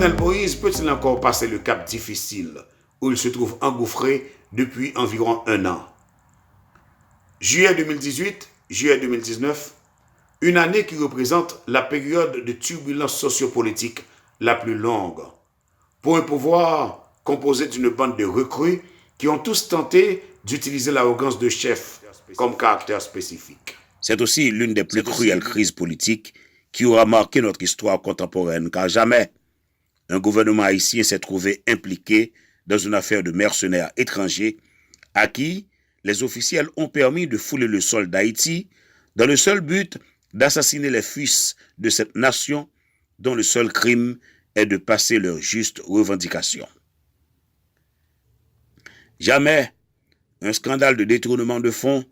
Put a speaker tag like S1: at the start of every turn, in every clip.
S1: Jovenel Moïse peut-il encore passer le cap difficile où il se trouve engouffré depuis environ un an? Juillet 2018, juillet 2019, une année qui représente la période de turbulence sociopolitique la plus longue, pour un pouvoir composé d'une bande de recrues qui ont tous tenté d'utiliser l'arrogance de chef comme caractère spécifique.
S2: C'est aussi l'une des plus cruelles crises politiques qui aura marqué notre histoire contemporaine, car jamais un gouvernement haïtien s'est trouvé impliqué dans une affaire de mercenaires étrangers à qui les officiels ont permis de fouler le sol d'Haïti dans le seul but d'assassiner les fils de cette nation dont le seul crime est de passer leurs justes revendications. Jamais un scandale de détournement de fonds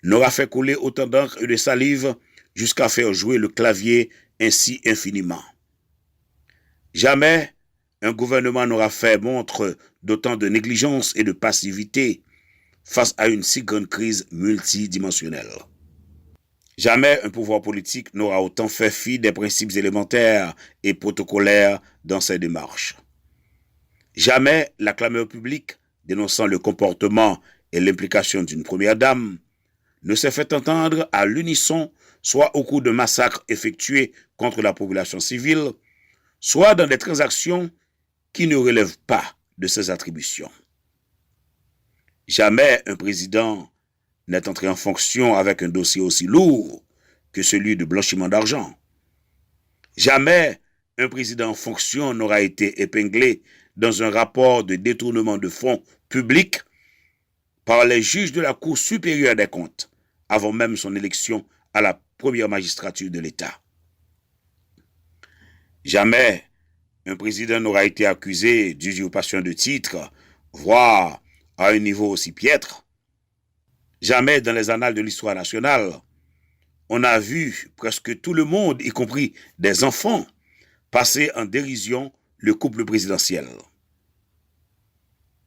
S2: n'aura fait couler autant d'encre et de salive jusqu'à faire jouer le clavier ainsi infiniment. Jamais un gouvernement n'aura fait montre d'autant de négligence et de passivité face à une si grande crise multidimensionnelle. Jamais un pouvoir politique n'aura autant fait fi des principes élémentaires et protocolaires dans ses démarches. Jamais la clameur publique dénonçant le comportement et l'implication d'une première dame ne s'est fait entendre à l'unisson, soit au cours de massacres effectués contre la population civile, soit dans des transactions qui ne relèvent pas de ses attributions. Jamais un président n'est entré en fonction avec un dossier aussi lourd que celui de blanchiment d'argent. Jamais un président en fonction n'aura été épinglé dans un rapport de détournement de fonds publics par les juges de la Cour supérieure des comptes, avant même son élection à la première magistrature de l'État. Jamais un président n'aura été accusé d'usurpation de titres, voire à un niveau aussi piètre. Jamais dans les annales de l'histoire nationale, on a vu presque tout le monde, y compris des enfants, passer en dérision le couple présidentiel.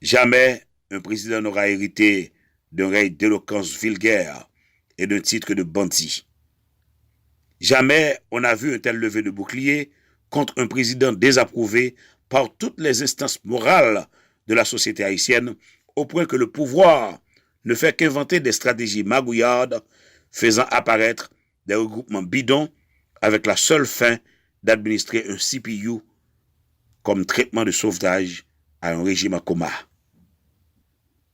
S2: Jamais un président n'aura hérité d'un règne d'éloquence vulgaire et d'un titre de bandit. Jamais on n'a vu un tel lever de bouclier contre un président désapprouvé par toutes les instances morales de la société haïtienne, au point que le pouvoir ne fait qu'inventer des stratégies magouillardes faisant apparaître des regroupements bidons avec la seule fin d'administrer un CPU comme traitement de sauvetage à un régime en coma.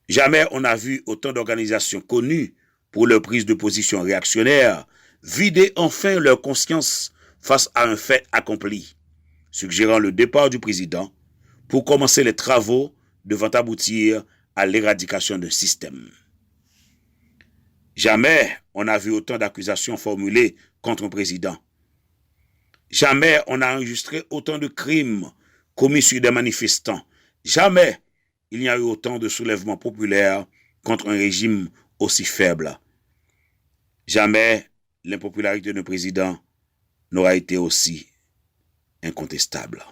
S2: Jamais on n'a vu autant d'organisations connues pour leur prise de position réactionnaire vider enfin leur conscience face à un fait accompli, suggérant le départ du président pour commencer les travaux devant aboutir à l'éradication d'un système. Jamais on n'a vu autant d'accusations formulées contre un président. Jamais on n'a enregistré autant de crimes commis sur des manifestants. Jamais il n'y a eu autant de soulèvements populaires contre un régime aussi faible. Jamais l'impopularité d'un président n'aura été aussi incontestable.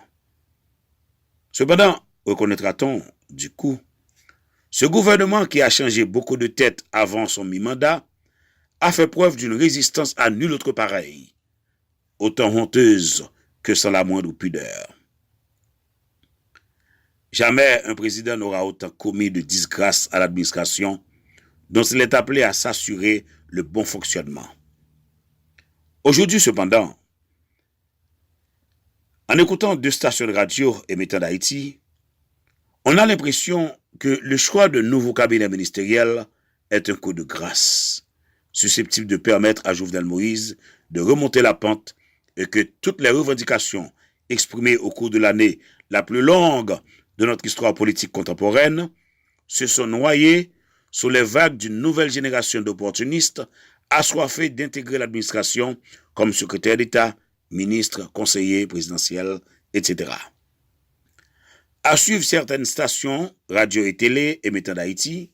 S2: Cependant, reconnaîtra-t-on, du coup, ce gouvernement qui a changé beaucoup de têtes avant son mi-mandat a fait preuve d'une résistance à nul autre pareil, autant honteuse que sans la moindre pudeur. Jamais un président n'aura autant commis de disgrâce à l'administration dont il est appelé à s'assurer le bon fonctionnement. Aujourd'hui, cependant, en écoutant 2 stations de radio émettant d'Haïti, on a l'impression que le choix de nouveau cabinet ministériel est un coup de grâce, susceptible de permettre à Jovenel Moïse de remonter la pente et que toutes les revendications exprimées au cours de l'année la plus longue de notre histoire politique contemporaine se sont noyées sous les vagues d'une nouvelle génération d'opportunistes assoiffés d'intégrer l'administration comme secrétaire d'État, ministre, conseiller présidentiel, etc. À suivre certaines stations, radio et télé émettant d'Haïti,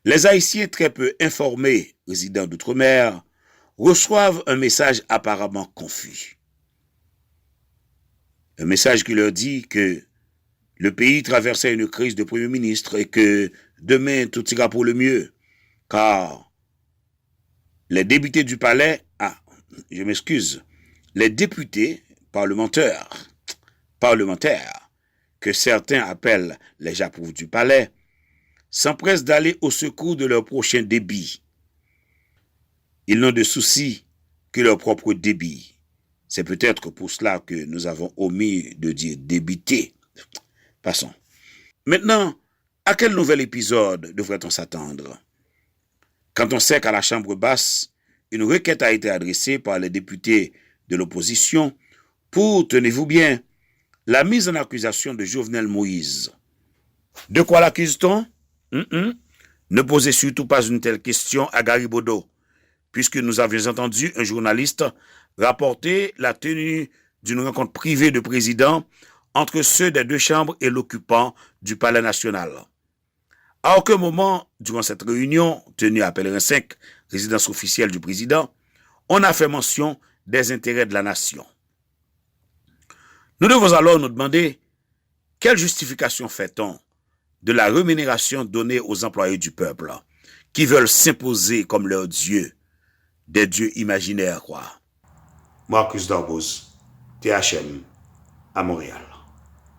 S2: les Haïtiens très peu informés, résidents d'outre-mer, reçoivent un message apparemment confus. Un message qui leur dit que le pays traversait une crise de Premier ministre et que demain tout ira pour le mieux, car les députés du palais, les députés parlementaires, parlementaires, que certains appellent les japprouves du palais, s'empressent d'aller au secours de leur prochain débit. Ils n'ont de souci que leur propre débit. C'est peut-être pour cela que nous avons omis de dire débiter. Passons. Maintenant, à quel nouvel épisode devrait-on s'attendre? Quand on sait qu'à la Chambre basse, une requête a été adressée par les députés de l'opposition pour, tenez-vous bien, la mise en accusation de Jovenel Moïse. De quoi l'accuse-t-on? Ne posez surtout pas une telle question à Garibodo, puisque nous avions entendu un journaliste rapporter la tenue d'une rencontre privée de présidents entre ceux des deux chambres et l'occupant du Palais national. À aucun moment, durant cette réunion, tenue à Pèlerin 5, résidence officielle du président, on a fait mention des intérêts de la nation. Nous devons alors nous demander quelle justification fait-on de la rémunération donnée aux employés du peuple qui veulent s'imposer comme leurs dieux, des dieux imaginaires, quoi.
S1: Marcus Darboz, THM, à Montréal.